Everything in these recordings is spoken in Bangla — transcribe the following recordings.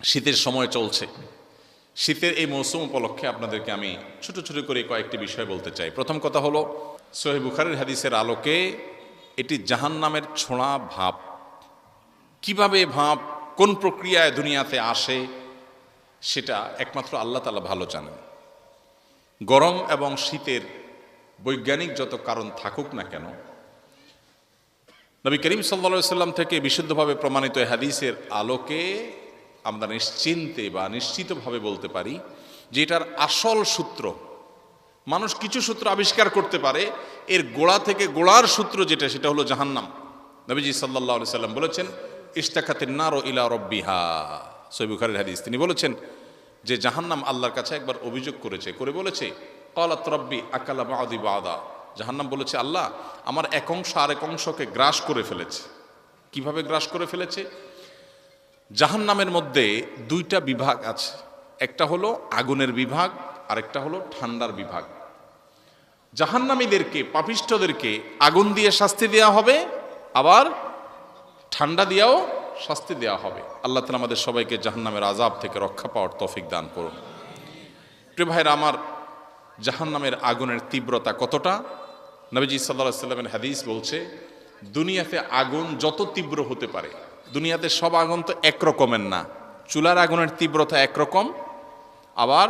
শীতের সময় চলছে। শীতের এই মৌসুম উপলক্ষে আপনাদেরকে আমি ছোট ছোট করে কয়েকটি বিষয় বলতে চাই। প্রথম কথা হলো, সহিহ বুখারীর হাদিসের আলোকে এটি জাহান্নামের ছোঁয়া ভাব, কিভাবে ভাব কোন প্রক্রিয়ায় দুনিয়াতে আসে সেটা একমাত্র আল্লাহ তাআলা ভালো জানেন। গরম এবং শীতের বৈজ্ঞানিক যত কারণ থাকুক না কেন, নবী করিম সাল্লাল্লাহু আলাইহি সাল্লাম থেকে বিশুদ্ধভাবে প্রমাণিত হাদিসের আলোকে আমরা নিশ্চিন্তে বা নিশ্চিতভাবে বলতে পারি যে এটার আসল সূত্র, মানুষ কিছু সূত্র আবিষ্কার করতে পারে, এর গোড়া থেকে গোড়ার সূত্র যেটা সেটা হলো জাহান্নাম। নবীজি সাল্লাল্লাহু আলাইহি সাল্লাম বলেছেন, ইশতাকাতিন নারু ইলা রাব্বিহা, সহিহ বুখারীর হাদিস। তিনি বলেছেন যে জাহান্নাম আল্লাহর কাছে একবার অভিযোগ করে বলেছে, ক্বালাত রাব্বি আকালা বা'দি বা'দা। জাহান্নাম বলেছে, আল্লাহ আমার এক অংশ আরেক অংশকে গ্রাস করে ফেলেছে। কিভাবে গ্রাস করে ফেলেছে? জাহান্নামের মধ্যে দুইটা বিভাগ আছে, একটা হলো আগুনের বিভাগ, আরেকটা হলো ঠান্ডার বিভাগ। জাহান্নামীদেরকে, পাপিষ্ঠদেরকে আগুন দিয়ে শাস্তি দেওয়া হবে, আবার ঠান্ডা দিয়েও শাস্তি দেওয়া হবে। আল্লাহ তাআলা আমাদের সবাইকে জাহান্নামের আযাব থেকে রক্ষা পাওয়ার তৌফিক দান করুন। প্রিয় ভাইরা আমার, জাহান্নামের আগুনের তীব্রতা কতটা? নবীজি সাল্লাল্লাহু আলাইহি সাল্লামের হাদিস বলছে, দুনিয়াতে আগুন যত তীব্র হতে পারে, দুনিয়াতে সব আগুন তো একরকমের না। চুলার আগুনের তীব্রতা একরকম, আবার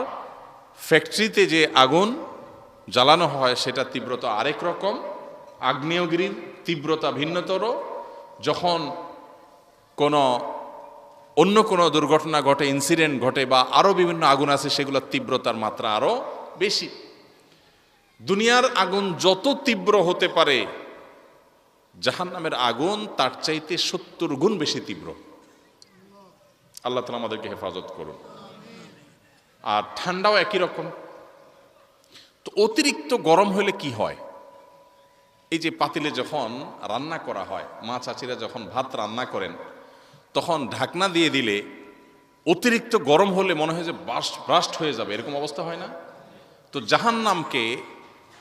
ফ্যাক্টরিতে যে আগুন জ্বালানো হয় সেটা তীব্রতা আরেক রকম, আগ্নেয়গিরির তীব্রতা ভিন্নতর। যখন অন্য কোনো দুর্ঘটনা ঘটে, ইনসিডেন্ট ঘটে, বা আরও বিভিন্ন আগুন আছে, সেগুলোর তীব্রতার মাত্রা আরও বেশি। দুনিয়ার আগুন যত তীব্র হতে পারে, জাহান্নামের আগুন তার চাইতে 70 গুণ বেশি তীব্র। আল্লাহ তাআলা আমাদেরকে হেফাজত করুন। আর ঠান্ডাও একই রকম। তো অতিরিক্ত গরম হলে কি হয়? এই যে পাতিলে যখন রান্না করা হয়, মা চাচিরা যখন ভাত রান্না করেন, তখন ঢাকনা দিয়ে দিলে অতিরিক্ত গরম হলে মনে হয় যে ব্রাস্ট হয়ে যাবে, এরকম অবস্থা হয় না? তো জাহান্নামকে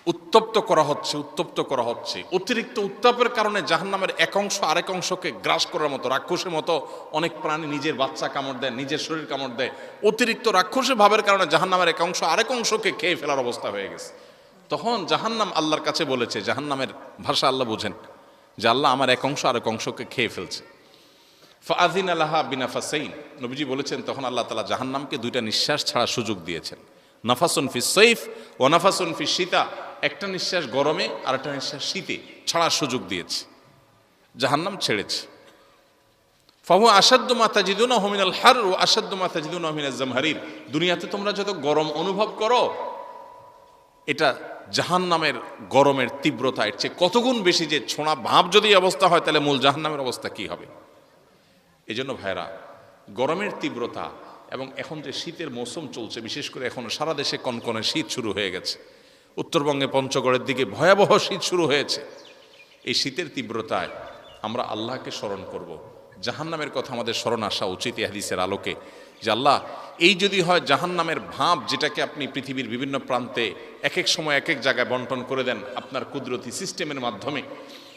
উত্তপ্ত করা হচ্ছে। অতিরিক্ত উত্তাপের কারণে জাহান্নামের এক অংশ আরেক অংশকে গ্রাস করার মতো, রাক্ষসের মতো অনেক প্রাণী নিজের বাচ্চা কামড় দেয়, নিজের শরীর কামড় দেয়। অতিরিক্ত রাক্ষসের ভাবের কারণে জাহান্নামের এক অংশ আরেক অংশকে খেয়ে ফেলার অবস্থা হয়ে গেছে। তখন জাহান্নাম আল্লাহর কাছে বলেছে, জাহান্নামের ভাষা আল্লাহ বুঝেন, যে আল্লাহ আমার এক অংশ আরেক অংশকে খেয়ে ফেলছে। ফাআযিনা লাহা বিনাফাসাইন, নবীজি বলেছেন, তখন আল্লাহ তাআলা জাহান্নামকে দুইটা নিঃশ্বাস ছাড়া সুযোগ দিয়েছেন। নাফাসুন ফিস সাইফ ওয়া নাফাসুন ফিস শীতা, একটা নিঃশ্বাস গরমে আর একটা নিঃশ্বাস শীতে ছাড়ার সুযোগ দিয়েছে। জাহান্নাম ছেড়েছে। ফাহু আশাদ্দু মা তাজিদুনাহু মিনাল হার ওয়া আশাদ্দু মা তাজিদুনাহু মিনাজ জামহারির। দুনিয়াতে তোমরা যত গরম অনুভব করো, এটা জাহান্নামের গরমের তীব্রতা এর চেয়ে কতগুণ বেশি। যে ছোঁড়া ভাব যদি অবস্থা হয়, তাহলে মূল জাহান্নামের অবস্থা কি হবে? এই জন্য ভাইরা, গরমের তীব্রতা এবং এখন যে শীতের মৌসুম চলছে, বিশেষ করে এখন সারা দেশে কনকনে শীত শুরু হয়ে গেছে, উত্তরবঙ্গে পঞ্চগড়ের দিকে ভয়াবহ শীত শুরু হয়েছে। এই শীতের তীব্রতায় আমরা আল্লাহকে স্মরণ করব। জাহান্নামের কথা আমাদের স্মরণ আসা উচিত এই হাদিসের আলোকে, যে আল্লাহ, এই যদি হয় জাহান্নামের ভাব, যেটাকে আপনি পৃথিবীর বিভিন্ন প্রান্তে এক এক সময় এক এক জায়গায় বন্টন করে দেন আপনার কুদরতি সিস্টেমের মাধ্যমে,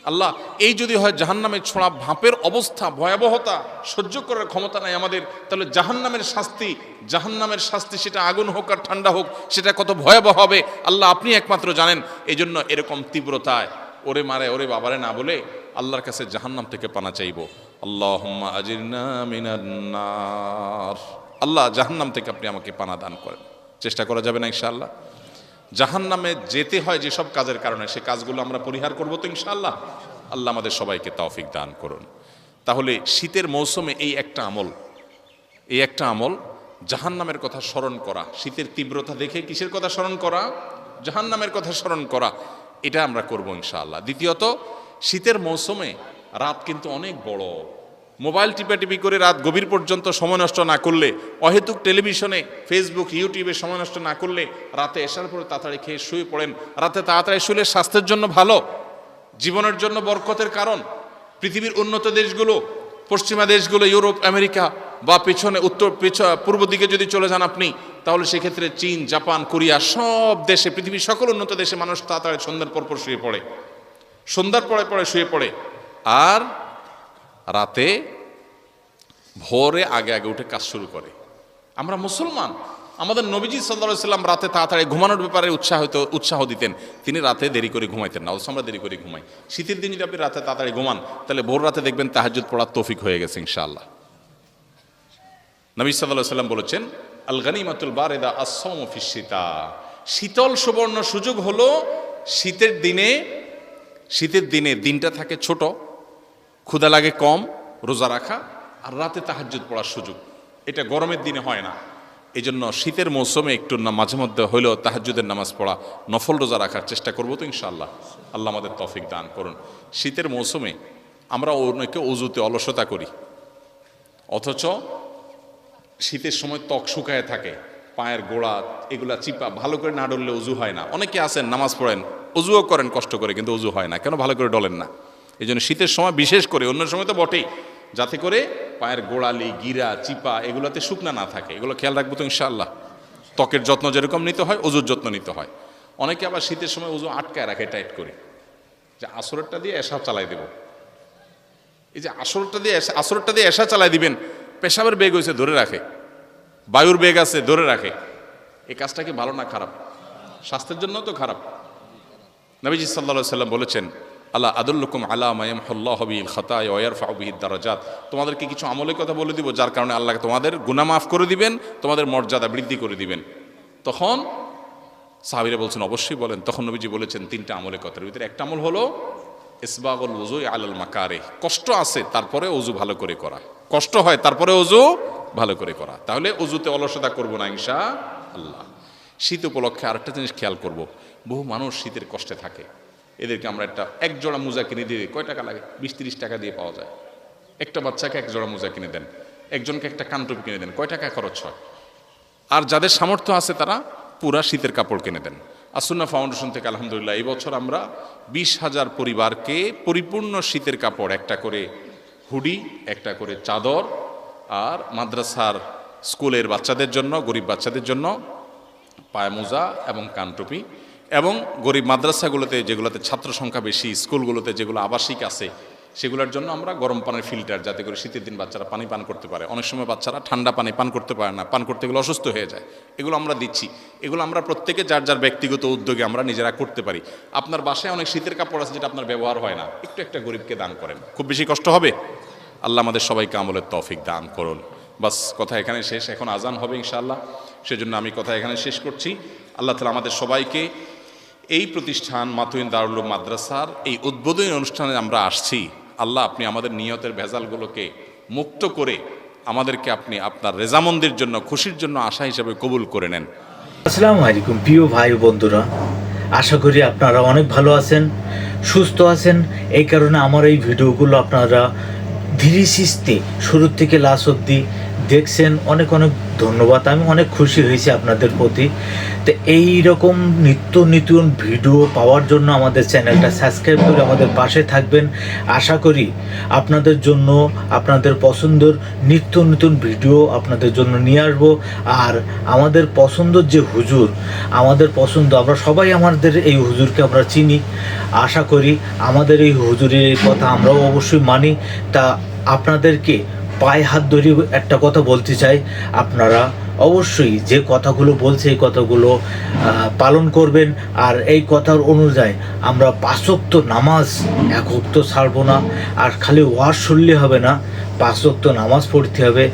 আল্লাহ, এই যদি হয় জাহান্নামের ছোঁড়া ভাপের অবস্থা, ভয়াবহতা সহ্য করার ক্ষমতা নাই আমাদের, তাহলে জাহান্নামের শাস্তি সেটা আগুন হোক আর ঠান্ডা হোক, সেটা কত ভয়াবহ হবে আল্লাহ আপনি একমাত্র জানেন। এই জন্য এরকম তীব্রতায় ওরে মারে ওরে বাবারে না বলে আল্লাহর কাছে জাহান্নাম থেকে পানা চাইব। আল্লাহুম্মা আজিরনা মিনান নার। আল্লাহ, জাহান্নাম থেকে আপনি আমাকে পানা দান করেন। চেষ্টা করা যাবে না ইনশাআল্লাহ? জাহান্নামে যেতে হয় যেসব কাজের কারণে, সে কাজগুলো আমরা পরিহার করব তো ইনশাআল্লাহ? আল্লাহ আমাদের সবাইকে তৌফিক দান করুন। তাহলে শীতের মৌসুমে এই একটা আমল জাহান্নামের কথা স্মরণ করা, শীতের তীব্রতা দেখে কিসের কথা স্মরণ করা? জাহান্নামের কথা স্মরণ করা। এটা আমরা করব ইনশাআল্লাহ। দ্বিতীয়ত, শীতের মৌসুমে রাত কিন্তু অনেক বড়। মোবাইল টিপাটিপি করে রাত গভীর পর্যন্ত সময় নষ্ট না করলে, অহেতুক টেলিভিশনে, ফেসবুক, ইউটিউবে সময় নষ্ট না করলে, রাতে এসার পরে তাড়াতাড়ি খেয়ে শুয়ে পড়েন। রাতে তাড়াতাড়ি শুলে স্বাস্থ্যের জন্য ভালো, জীবনের জন্য বরকতের কারণ। পৃথিবীর উন্নত দেশগুলো, পশ্চিমা দেশগুলো, ইউরোপ, আমেরিকা বা পূর্ব দিকে যদি চলে যান আপনি, তাহলে সেক্ষেত্রে চীন, জাপান, কোরিয়া, সব দেশে, পৃথিবীর সকল উন্নত দেশে মানুষ তাড়াতাড়ি সন্ধ্যার পর শুয়ে পড়ে, সন্ধ্যার পরে শুয়ে পড়ে। আর রাতে ভোরে আগে আগে উঠে কাজ শুরু করে। আমরা মুসলমান, আমাদের নবীজি সাল্লাল্লাহু আলাইহি সাল্লাম রাতে তাড়াতাড়ি ঘুমানোর ব্যাপারে উৎসাহ দিতেন। তিনি রাতে দেরি করে ঘুমাইতেন না, অথচ আমরা দেরি করে ঘুমাই। শীতের দিন যদি আপনি রাতে তাড়াতাড়ি ঘুমান, তাহলে ভোর রাতে দেখবেন তাহাজ্জুদ পড়ার তৌফিক হয়ে গেছে ইনশাআল্লাহ। নবী সাল্লাল্লাহু আলাইহি সাল্লাম বলেছেন, আল গানিমাতুল বারিদা আস-সাওমু ফিশ শিতা। শীতল সুবর্ণ সুযোগ হলো শীতের দিনে দিনটা থাকে ছোট, ক্ষুধা লাগে কম, রোজা রাখা আর রাতে তাহাজ্জুদ পড়ার সুযোগ। এটা গরমের দিনে হয় না। এই জন্য শীতের মৌসুমে একটু মাঝে মধ্যে হইলেও তাহাজ্জুদের নামাজ পড়া, নফল রোজা রাখার চেষ্টা করবো তো ইনশাআল্লাহ। আল্লাহ আমাদের তৌফিক দান করুন। শীতের মৌসুমে আমরা অনেকে অজুতে অলসতা করি, অথচ শীতের সময় ত্বক শুকায় থাকে, পায়ের গোড়া এগুলা চিপা, ভালো করে না ডললে অজু হয় না। অনেকে আছেন নামাজ পড়েন, অজুও করেন কষ্ট করে, কিন্তু অজু হয় না কেন? ভালো করে ডলেন না। এই জন্য শীতের সময় বিশেষ করে, অন্য সময় তো বটেই, যাতে করে পায়ের গোড়ালি, গিরা, চিপা এগুলাতে শুকনা না থাকে, এগুলো খেয়াল রাখবো তো ইনশাআল্লাহ। ত্বকের যত্ন যেরকম নিতে হয়, অজুর যত্ন নিতে হয়। অনেকে আবার শীতের সময় অজু আটকায় রাখে টাইট করে, যে আসরেরটা দিয়ে এশা চালাই দেব। এই যে আসরটা দিয়ে এশা চালাই দিবেন, পেশাবের বেগ হয়েছে ধরে রাখে, বায়ুর বেগ আছে ধরে রাখে। এই কাজটা কি ভালো না খারাপ? স্বাস্থ্যের জন্য তো খারাপ। নবীজি সাল্লাল্লাহু আলাইহি সাল্লাম বলেছেন, আল্লাহ আদুল্লুকুম আলা মা ইয়ামহুল্লাহু বিহিল খাতায়া ওয়া ইয়ারফাউ বিহিদ দারাজাত। তোমাদেরকে কিছু আমলের কথা বলে দিব, যার কারণে আল্লাহ তোমাদের গুনাহ মাফ করে দিবেন, তোমাদের মর্যাদা বৃদ্ধি করে দিবেন। তখন সাহাবীরা বলছেন, অবশ্যই বলেন। তখন নবীজি বলেছেন তিনটা আমলের কথার ভিতরে একটা আমল হলো ইসবাগুল ওযু আলাল মাকারিহ। কষ্ট আছে তারপরে ওযু ভালো করে করা, কষ্ট হয় তারপরে ওযু ভালো করে করা। তাহলে ওযুতে অলসতা করব না ইনশাআল্লাহ। শীত উপলক্ষে আরেকটা জিনিস খেয়াল করব, বহু মানুষ শীতের কষ্টে থাকে। এদেরকে আমরা এক জোড়া মোজা কিনে দিয়ে দিই। কয় টাকা লাগে? 20-30 টাকা দিয়ে পাওয়া যায়। একটা বাচ্চাকে এক জোড়া মোজা কিনে দেন, একজনকে একটা কানটুপি কিনে দেন, কয় টাকা খরচ হয়? আর যাদের সামর্থ্য আছে তারা পুরা শীতের কাপড় কিনে দেন। আসুন্নাহ ফাউন্ডেশন থেকে আলহামদুলিল্লাহ এই বছর আমরা 20,000 পরিবারকে পরিপূর্ণ শীতের কাপড়, একটা করে হুডি, একটা করে চাদর, আর মাদ্রাসার স্কুলের বাচ্চাদের জন্য, গরিব বাচ্চাদের জন্য পায়ে মোজা এবং কানটুপি, এবং গরিব মাদ্রাসাগুলোতে যেগুলোতে ছাত্র সংখ্যা বেশি, স্কুলগুলোতে যেগুলো আবাসিক আছে সেগুলোর জন্য আমরা গরম পানির ফিল্টার, যাতে করে শীতের দিন বাচ্চারা পানি পান করতে পারে। অনেক সময় বাচ্চারা ঠান্ডা পানি পান করতে পারে না, পান করতে গেলে অসুস্থ হয়ে যায়। এগুলো আমরা দিচ্ছি। এগুলো আমরা প্রত্যেকে যার যার ব্যক্তিগত উদ্যোগে আমরা নিজেরা করতে পারি। আপনার বাসায় অনেক শীতের কাপড় আছে যেটা আপনার ব্যবহার হয় না, একটু একটা গরিবকে দান করেন, খুব বেশি কষ্ট হবে। আল্লাহ আমাদের সবাইকে আমলের তৌফিক দান করুন। বাস, কথা এখানে শেষ। এখন আজান হবে ইনশাআল্লাহ, সেজন্য আমি কথা এখানে শেষ করছি। আল্লাহ তাআলা আমাদের সবাইকে এই প্রতিষ্ঠান মাতুইন দারুল উলুম মাদ্রাসার এই উদ্বোধনী অনুষ্ঠানে আমরা আসছি, আল্লাহ আপনি আমাদের নিয়তের ভেজালগুলোকে মুক্ত করে আমাদেরকে আপনি আপনার রেজামন্দির জন্য, খুশির জন্য আশা হিসেবে কবুল করে নেন। আসসালামু আলাইকুম প্রিয় ভাই বন্ধুরা, আশা করি আপনারা অনেক ভালো আছেন, সুস্থ আছেন। এই কারণে আমার এই ভিডিওগুলো আপনারা ধীরে সুস্থে শুরু থেকে লাস্ট অবধি দেখছেন। অনেক অনেক ধন্যবাদ। আমি অনেক খুশি হয়েছি আপনাদের প্রতি। তো এই রকম নিত্য নতুন ভিডিও পাওয়ার জন্য আমাদের চ্যানেলটা সাবস্ক্রাইব করে আমাদের পাশে থাকবেন। আশা করি আপনাদের জন্য আপনাদের পছন্দের নিত্য নতুন ভিডিও আপনাদের জন্য নিয়ে আসবো। আর আমাদের পছন্দের যে হুজুর, আমাদের পছন্দ, আমরা সবাই আমাদের এই হুজুরকে আমরা চিনি। আশা করি আমাদের এই হুজুরের কথা আমরাও অবশ্যই মানি। তা আপনাদেরকে পায়ে হাত ধরে একটা কথা বলতে চাই, আপনারা অবশ্যই যে কথাগুলো বলছে এই কথাগুলো পালন করবেন। আর এই কথার অনুযায়ী আমরা 5 ওয়াক্ত নামাজ এক ওয়াক্ত ছাড়বো না। আর খালি ওয়াজ শুনলে হবে না, 5 ওয়াক্ত নামাজ পড়তে হবে,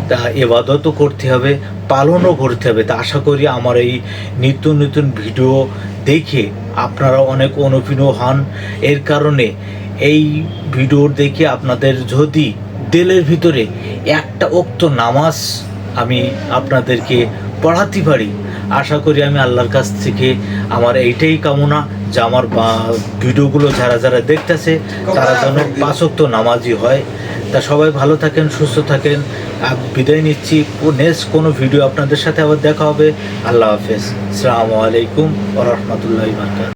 তা ইবাদতও করতে হবে, পালনও করতে হবে। তা আশা করি আমার এই নিত্য নতুন ভিডিও দেখে আপনারা অনেক অনুপ্রাণিত হন। এর কারণে এই ভিডিও দেখে আপনাদের যদি দিলের ভিতরে একটা ওয়াক্ত নামাজ আমি আপনাদেরকে পড়াতে পারি, আশা করি আমি আল্লাহর কাছ থেকে আমার এইটাই কামনা যে আমার ভিডিওগুলো যারা যারা দেখতেছে তারা যেন 5 ওয়াক্ত নামাজই হয়। তা সবাই ভালো থাকেন, সুস্থ থাকেন। বিদায় নিচ্ছি। নেক্সট কোনো ভিডিও আপনাদের সাথে আবার দেখা হবে। আল্লাহ হাফেজ। আসসালামু আলাইকুম ওয়া রাহমাতুল্লাহি ওয়া বারাকাতুহু।